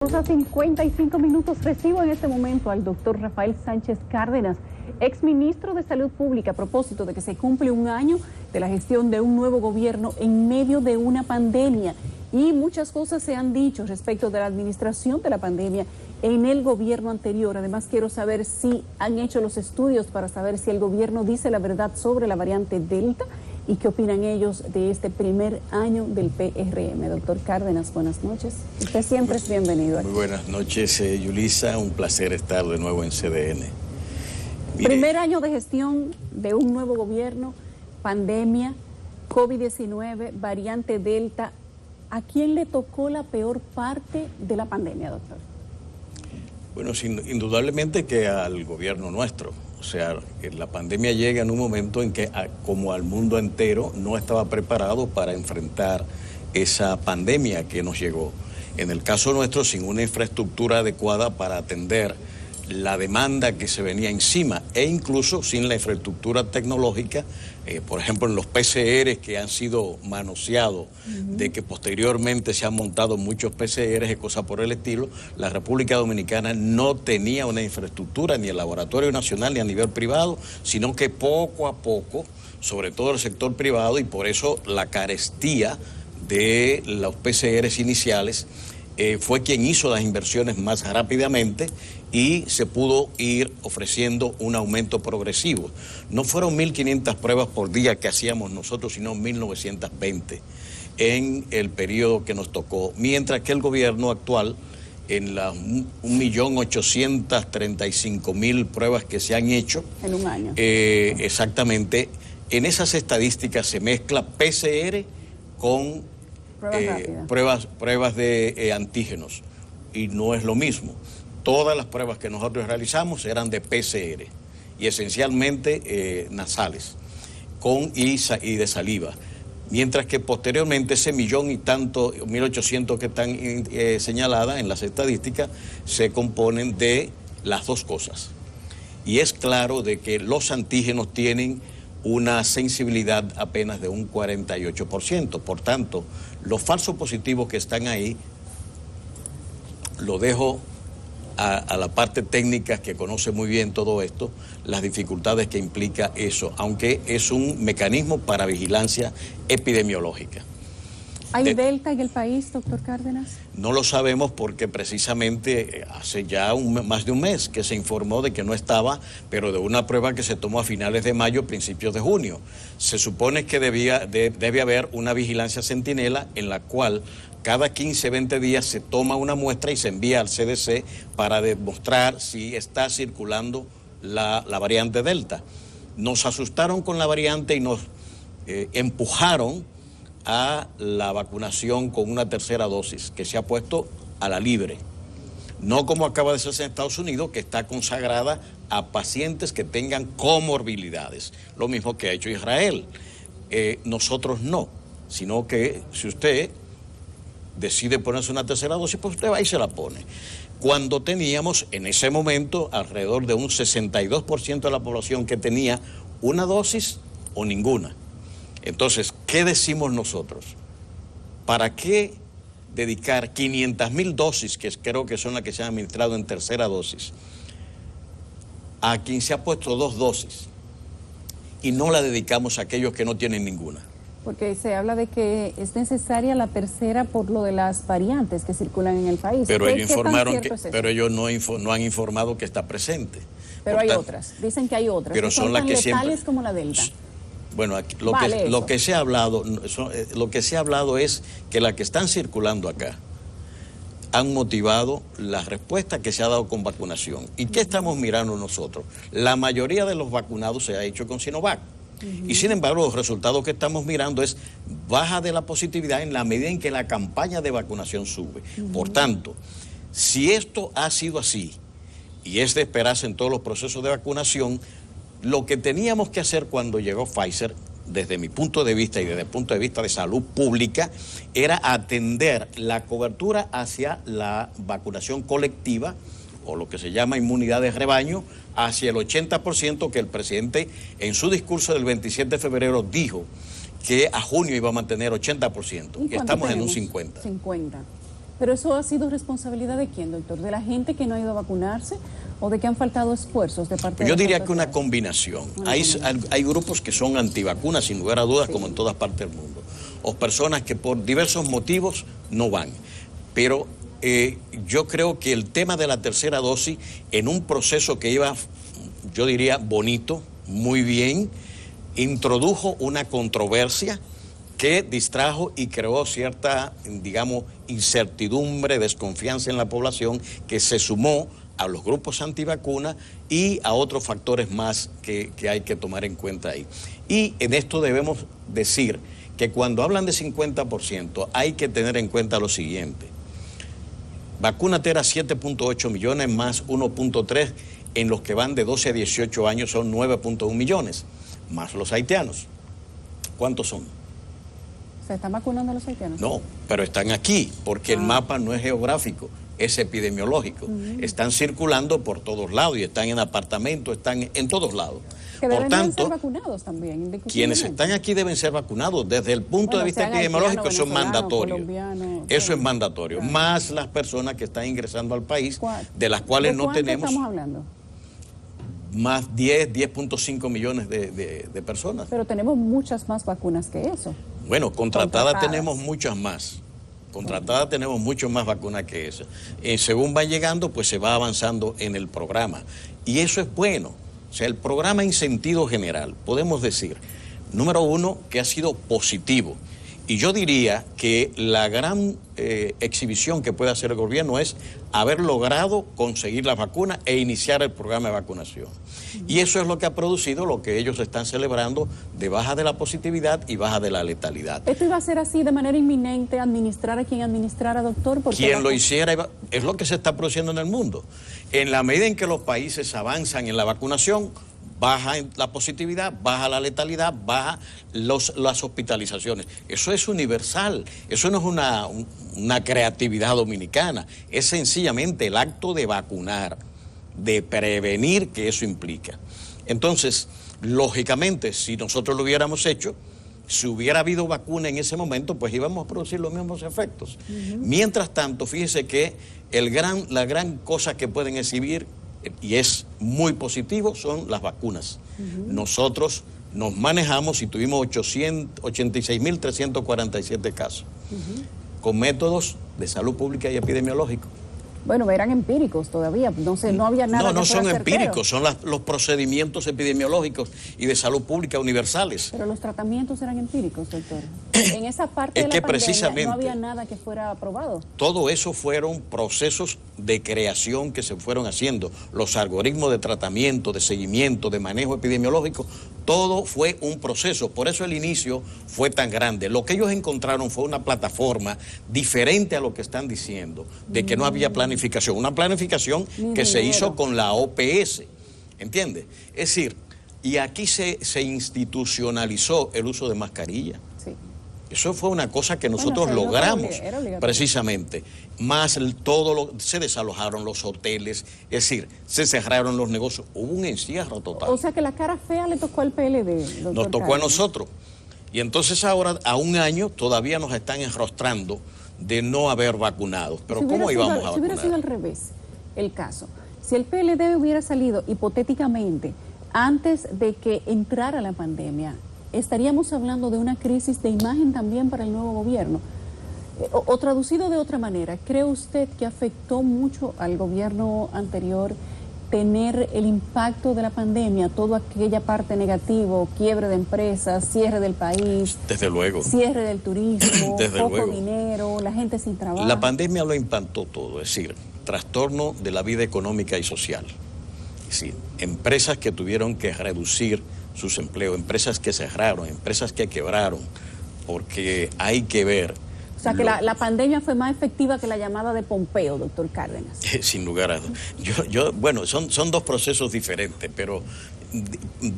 A 55 minutos recibo en este momento al doctor Rafael Sánchez Cárdenas, exministro de Salud Pública, a propósito de que se cumple un año de la gestión de un nuevo gobierno en medio de una pandemia. Y muchas cosas se han dicho respecto de la administración de la pandemia en el gobierno anterior. Además, quiero saber si han hecho los estudios para saber si el gobierno dice la verdad sobre la variante Delta y qué opinan ellos de este primer año del PRM. Doctor Cárdenas, buenas noches. Usted siempre es bienvenido aquí. Muy buenas noches, Yulisa. Un placer estar de nuevo en CDN. Primer año de gestión de un nuevo gobierno, pandemia, COVID-19, variante Delta. ¿A quién le tocó la peor parte de la pandemia, doctor? Bueno, indudablemente que al gobierno nuestro. O sea, la pandemia llega en un momento en que, como al mundo entero, no estaba preparado para enfrentar esa pandemia que nos llegó. En el caso nuestro, sin una infraestructura adecuada para atender la demanda que se venía encima, e incluso sin la infraestructura tecnológica, por ejemplo, en los PCR que han sido manoseados, de que posteriormente se han montado muchos PCR y cosas por el estilo. La República Dominicana no tenía una infraestructura ni el laboratorio nacional ni a nivel privado, sino que poco a poco, sobre todo el sector privado, y por eso la carestía de los PCRs iniciales, fue quien hizo las inversiones más rápidamente y se pudo ir ofreciendo un aumento progresivo. No fueron 1.500 pruebas por día que hacíamos nosotros, sino 1.920 en el periodo que nos tocó, mientras que el gobierno actual, en las 1.835.000 pruebas que se han hecho en un año, exactamente, en esas estadísticas se mezcla PCR con pruebas de antígenos, y no es lo mismo. Todas las pruebas que nosotros realizamos eran de PCR y esencialmente nasales y de saliva, mientras que posteriormente ese 1.000.000 y tanto, 1.800 que están señaladas en las estadísticas, se componen de las dos cosas. Y es claro de que los antígenos tienen una sensibilidad apenas de un 48%. Por tanto, los falsos positivos que están ahí, lo dejo a la parte técnica que conoce muy bien todo esto, las dificultades que implica eso, aunque es un mecanismo para vigilancia epidemiológica. ¿Hay Delta en el país, doctor Cárdenas? No lo sabemos porque precisamente hace ya más de un mes que se informó de que no estaba, pero de una prueba que se tomó a finales de mayo, principios de junio. Se supone que debe haber una vigilancia centinela en la cual cada 15, 20 días se toma una muestra y se envía al CDC para demostrar si está circulando la variante Delta. Nos asustaron con la variante y nos empujaron a la vacunación con una tercera dosis que se ha puesto a la libre. No como acaba de hacerse en Estados Unidos, que está consagrada a pacientes que tengan comorbilidades. Lo mismo que ha hecho Israel. Nosotros no, sino que si usted decide ponerse una tercera dosis, pues usted va y se la pone. Cuando teníamos en ese momento alrededor de un 62% de la población que tenía una dosis o ninguna. Entonces, ¿qué decimos nosotros? ¿Para qué dedicar 500.000 dosis, que creo que son las que se han administrado en tercera dosis, a quien se ha puesto 2 dosis y no la dedicamos a aquellos que no tienen ninguna? Porque se habla de que es necesaria la tercera por lo de las variantes que circulan en el país. Pero ellos informaron pero ellos no han informado que está presente. Pero hay otras, dicen que hay otras. Pero son las que siempre, como la Delta. Bueno, lo que se ha hablado es que las que están circulando acá han motivado la respuesta que se ha dado con vacunación. ¿Y qué estamos mirando nosotros? La mayoría de los vacunados se ha hecho con Sinovac. Y sin embargo, los resultados que estamos mirando es baja de la positividad en la medida en que la campaña de vacunación sube. Por tanto, si esto ha sido así, y es de esperarse en todos los procesos de vacunación, lo que teníamos que hacer cuando llegó Pfizer, desde mi punto de vista y desde el punto de vista de salud pública, era atender la cobertura hacia la vacunación colectiva, o lo que se llama inmunidad de rebaño, hacia el 80% que el presidente en su discurso del 27 de febrero dijo que a junio iba a mantener 80%, y estamos en un 50%. Pero eso ha sido responsabilidad ¿de quién, doctor? ¿De la gente que no ha ido a vacunarse o de que han faltado esfuerzos de parte de Yo diría que una combinación. Hay grupos que son antivacunas, sin lugar a dudas, como en todas partes del mundo, o personas que por diversos motivos no van. Pero yo creo que el tema de la tercera dosis, en un proceso que iba, yo diría, bonito, muy bien, introdujo una controversia que distrajo y creó cierta, digamos, incertidumbre, desconfianza en la población, que se sumó a los grupos antivacunas y a otros factores más que hay que tomar en cuenta ahí. Y en esto debemos decir que cuando hablan de 50% hay que tener en cuenta lo siguiente. Vacúnatera 7.8 millones más 1.3 en los que van de 12 a 18 años son 9.1 millones, más los haitianos. ¿Cuántos son? ¿Se están vacunando los haitianos? No, pero están aquí, porque el mapa no es geográfico, es epidemiológico. Están circulando por todos lados y están en apartamentos, están en todos lados. Que por deben tanto, ser vacunados también. Quienes están aquí deben ser vacunados. Desde el punto de vista epidemiológico, eso es mandatorio. Eso es mandatorio. Más las personas que están ingresando al país, de las cuales no tenemos... estamos hablando? Más 10.5 millones de personas. Pero tenemos muchas más vacunas que eso. Bueno, contratadas tenemos muchas más. Contratadas tenemos mucho más vacunas que esa. Según va llegando, pues se va avanzando en el programa. Y eso es bueno. O sea, el programa en sentido general, podemos decir, número uno, que ha sido positivo. Y yo diría que la gran exhibición que puede hacer el gobierno es haber logrado conseguir la vacuna e iniciar el programa de vacunación. Y eso es lo que ha producido lo que ellos están celebrando de baja de la positividad y baja de la letalidad. ¿Esto iba a ser así de manera inminente, administrar a quien administrara, doctor? Quien lo hiciera, es lo que se está produciendo en el mundo. En la medida en que los países avanzan en la vacunación, baja la positividad, baja la letalidad, baja las hospitalizaciones. Eso es universal, eso no es una creatividad dominicana, es sencillamente el acto de vacunar, de prevenir que eso implica. Entonces, lógicamente, si nosotros lo hubiéramos hecho, si hubiera habido vacuna en ese momento, pues íbamos a producir los mismos efectos. Mientras tanto, fíjese que la gran cosa que pueden exhibir, y es muy positivo, son las vacunas. Nosotros nos manejamos y tuvimos 86.347 casos, con métodos de salud pública y epidemiológico. Bueno, eran empíricos todavía, no había nada. No son empíricos, son los procedimientos epidemiológicos y de salud pública universales. Pero los tratamientos eran empíricos, doctor. En esa parte de la pandemia no había nada que fuera aprobado. Todo eso fueron procesos de creación que se fueron haciendo. Los algoritmos de tratamiento, de seguimiento, de manejo epidemiológico, todo fue un proceso. Por eso el inicio fue tan grande. Lo que ellos encontraron fue una plataforma diferente a lo que están diciendo, de que no había planificación. Una planificación que se hizo con la OPS, ¿entiende? Es decir, y aquí se institucionalizó el uso de mascarilla. Sí. Eso fue una cosa que nosotros logramos, precisamente. Más se desalojaron los hoteles, es decir, se cerraron los negocios. Hubo un encierro total. O sea que la cara fea le tocó al PLD, doctor. Nos tocó a nosotros. Y entonces ahora, a un año, todavía nos están enrostrando de no haber vacunado. Pero ¿cómo íbamos a vacunar? Si hubiera sido al revés el caso, si el PLD hubiera salido hipotéticamente antes de que entrara la pandemia, estaríamos hablando de una crisis de imagen también para el nuevo gobierno. O traducido de otra manera, ¿cree usted que afectó mucho al gobierno anterior tener el impacto de la pandemia, toda aquella parte negativa, quiebre de empresas, cierre del país? Desde luego. Cierre del turismo, poco dinero, la gente sin trabajo. La pandemia lo impactó todo, es decir, trastorno de la vida económica y social. Es decir, empresas que tuvieron que reducir sus empleos, empresas que cerraron, empresas que quebraron, porque hay que ver. O sea, que la pandemia fue más efectiva que la llamada de Pompeo, doctor Cárdenas. Sin lugar a dudas. Bueno, son dos procesos diferentes, pero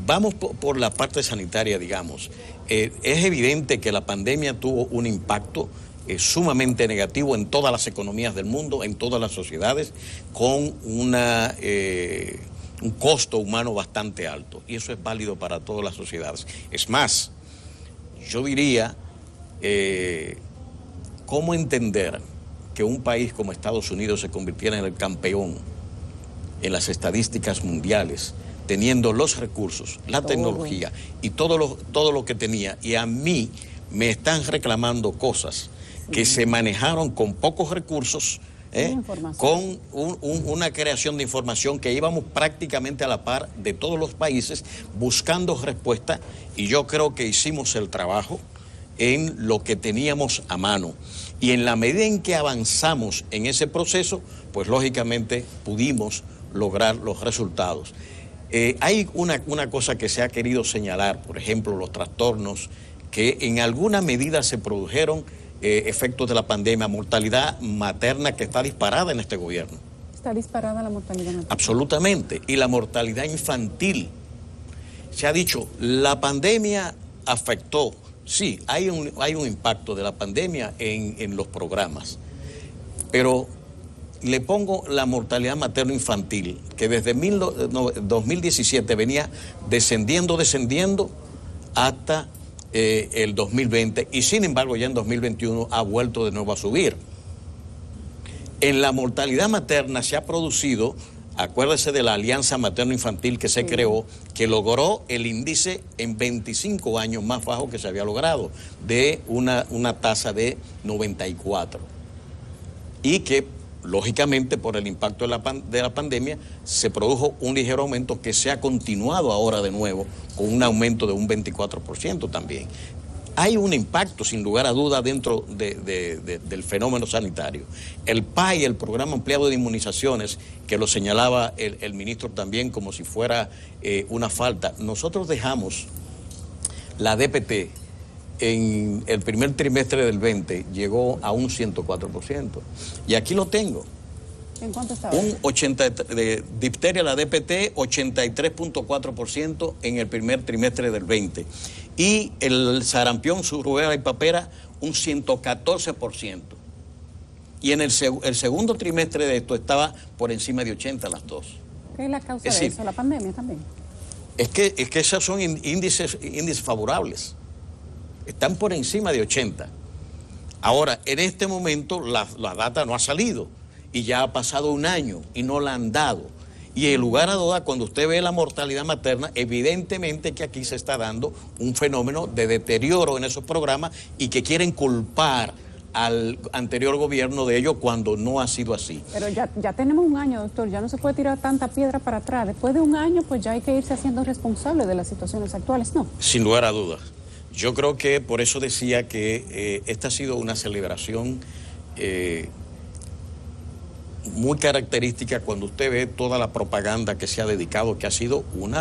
vamos por la parte sanitaria, digamos. Es evidente que la pandemia tuvo un impacto sumamente negativo en todas las economías del mundo, en todas las sociedades, con un costo humano bastante alto. Y eso es válido para todas las sociedades. Es más, yo diría, ¿cómo entender que un país como Estados Unidos se convirtiera en el campeón en las estadísticas mundiales, teniendo los recursos, la tecnología y todo lo que tenía, y a mí me están reclamando cosas que se manejaron con pocos recursos, con una creación de información que íbamos prácticamente a la par de todos los países buscando respuesta, y yo creo que hicimos el trabajo en lo que teníamos a mano, y en la medida en que avanzamos en ese proceso, pues lógicamente pudimos lograr los resultados. Hay una cosa que se ha querido señalar, por ejemplo, los trastornos que en alguna medida se produjeron efectos de la pandemia, mortalidad materna que está disparada en este gobierno. ¿Está disparada la mortalidad materna? Absolutamente, y la mortalidad infantil. Se ha dicho, la pandemia afectó, sí, hay un impacto de la pandemia en los programas, pero le pongo la mortalidad materno-infantil, que desde 2017 venía descendiendo hasta el 2020, y sin embargo ya en 2021 ha vuelto de nuevo a subir. En la mortalidad materna se ha producido, acuérdese de la Alianza Materno-Infantil que se creó, que logró el índice en 25 años más bajo que se había logrado, de una tasa de 94, y que lógicamente por el impacto de la pandemia se produjo un ligero aumento que se ha continuado ahora de nuevo con un aumento de un 24% también. Hay un impacto sin lugar a duda dentro del fenómeno sanitario. El PAI, el Programa Ampliado de Inmunizaciones, que lo señalaba el ministro también como si fuera una falta. Nosotros dejamos la DPT en el primer trimestre del 20 llegó a un 104%. Y aquí lo tengo. ¿En cuánto estaba? Un 80 de difteria, la DPT, 83.4% en el primer trimestre del 20. Y el sarampión, rubéola y papera, un 114%. Y en el segundo trimestre de esto estaba por encima de 80 las dos. ¿Qué es la causa de eso? ¿La pandemia también? Es que esos son índices favorables. Están por encima de 80. Ahora, en este momento la data no ha salido y ya ha pasado un año y no la han dado. Y en lugar a duda, cuando usted ve la mortalidad materna, evidentemente que aquí se está dando un fenómeno de deterioro en esos programas y que quieren culpar al anterior gobierno de ello cuando no ha sido así. Pero ya tenemos un año, doctor, ya no se puede tirar tanta piedra para atrás. Después de un año, pues ya hay que irse haciendo responsable de las situaciones actuales, ¿no? Sin lugar a dudas. Yo creo que por eso decía que esta ha sido una celebración muy característica cuando usted ve toda la propaganda que se ha dedicado, que ha sido un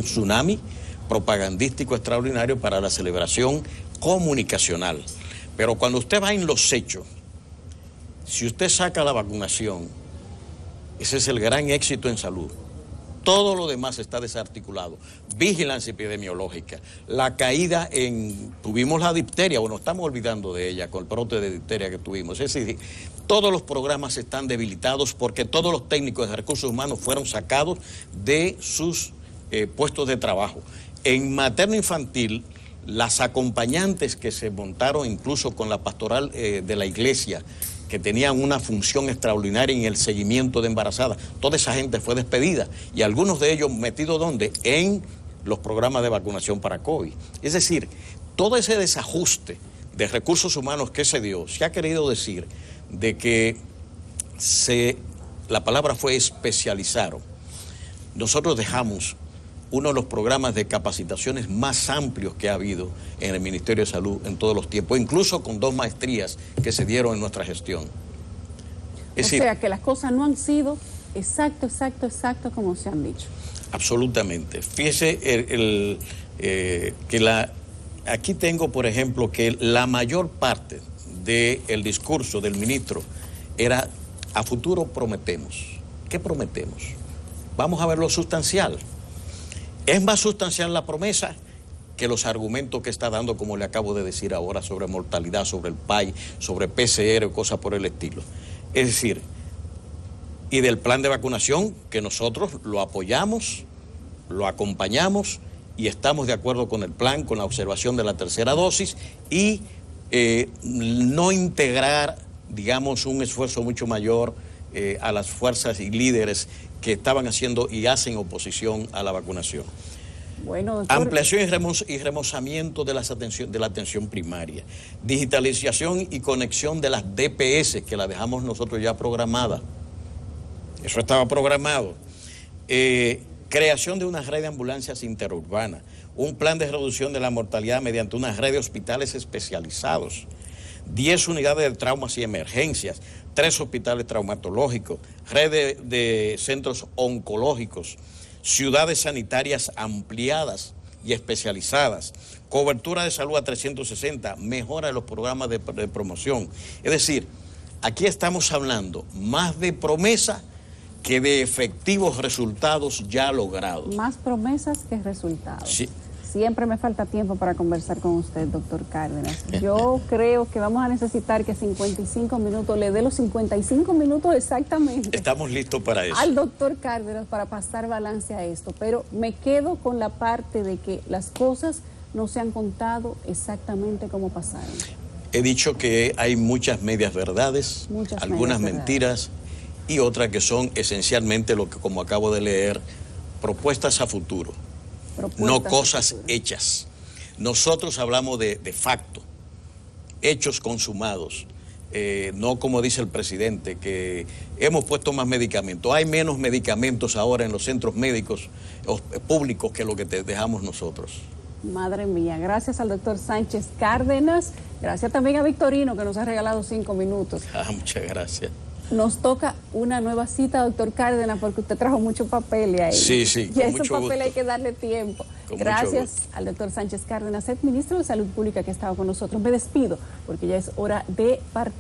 tsunami propagandístico extraordinario para la celebración comunicacional. Pero cuando usted va en los hechos, si usted saca la vacunación, ese es el gran éxito en salud. Todo lo demás está desarticulado. Vigilancia epidemiológica, la caída tuvimos la difteria, bueno, estamos olvidando de ella con el brote de difteria que tuvimos. Es decir, todos los programas están debilitados porque todos los técnicos de recursos humanos fueron sacados de sus puestos de trabajo. En materno-infantil, las acompañantes que se montaron incluso con la pastoral de la iglesia, que tenían una función extraordinaria en el seguimiento de embarazadas, toda esa gente fue despedida y algunos de ellos metidos ¿dónde? En los programas de vacunación para COVID. Es decir, todo ese desajuste de recursos humanos que se dio, se ha querido decir de que la palabra fue especializaron. Nosotros dejamos uno de los programas de capacitaciones más amplios que ha habido en el Ministerio de Salud en todos los tiempos, incluso con 2 maestrías que se dieron en nuestra gestión. O sea, que las cosas no han sido exacto como se han dicho. Absolutamente. Fíjese que aquí tengo, por ejemplo, que la mayor parte del discurso del ministro era: a futuro prometemos. ¿Qué prometemos? Vamos a ver lo sustancial. Es más sustancial la promesa que los argumentos que está dando, como le acabo de decir ahora, sobre mortalidad, sobre el PAI, sobre PCR o cosas por el estilo. Es decir, y del plan de vacunación, que nosotros lo apoyamos, lo acompañamos y estamos de acuerdo con el plan, con la observación de la tercera dosis y no integrar digamos, un esfuerzo mucho mayor a las fuerzas y líderes que estaban haciendo y hacen oposición a la vacunación. Bueno, doctor. Ampliación y remozamiento de la atención primaria. Digitalización y conexión de las DPS, que la dejamos nosotros ya programada. Eso estaba programado. Creación de una red de ambulancias interurbanas. Un plan de reducción de la mortalidad mediante una red de hospitales especializados. 10 unidades de traumas y emergencias. 3 hospitales traumatológicos. Red de centros oncológicos. Ciudades sanitarias ampliadas y especializadas, cobertura de salud a 360, mejora de los programas de promoción. Es decir, aquí estamos hablando más de promesa que de efectivos resultados ya logrados. Más promesas que resultados. Sí. Siempre me falta tiempo para conversar con usted, doctor Cárdenas. Yo creo que vamos a necesitar que 55 minutos, le dé los 55 minutos exactamente. Estamos listos para eso. Al doctor Cárdenas para pasar balance a esto, pero me quedo con la parte de que las cosas no se han contado exactamente como pasaron. He dicho que hay muchas medias verdades, algunas mentiras y otras que son esencialmente lo que, como acabo de leer, propuestas a futuro. No cosas hechas. Nosotros hablamos de facto, hechos consumados, no como dice el presidente, que hemos puesto más medicamentos. Hay menos medicamentos ahora en los centros médicos públicos que lo que dejamos nosotros. Madre mía, gracias al doctor Sánchez Cárdenas, gracias también a Victorino que nos ha regalado 5 minutos. Muchas gracias. Nos toca una nueva cita, doctor Cárdenas, porque usted trajo mucho papel ahí. Sí, sí, y a esos papeles hay que darle tiempo. Gracias al doctor Sánchez Cárdenas, ex ministro de Salud Pública, que estaba con nosotros. Me despido, porque ya es hora de partir.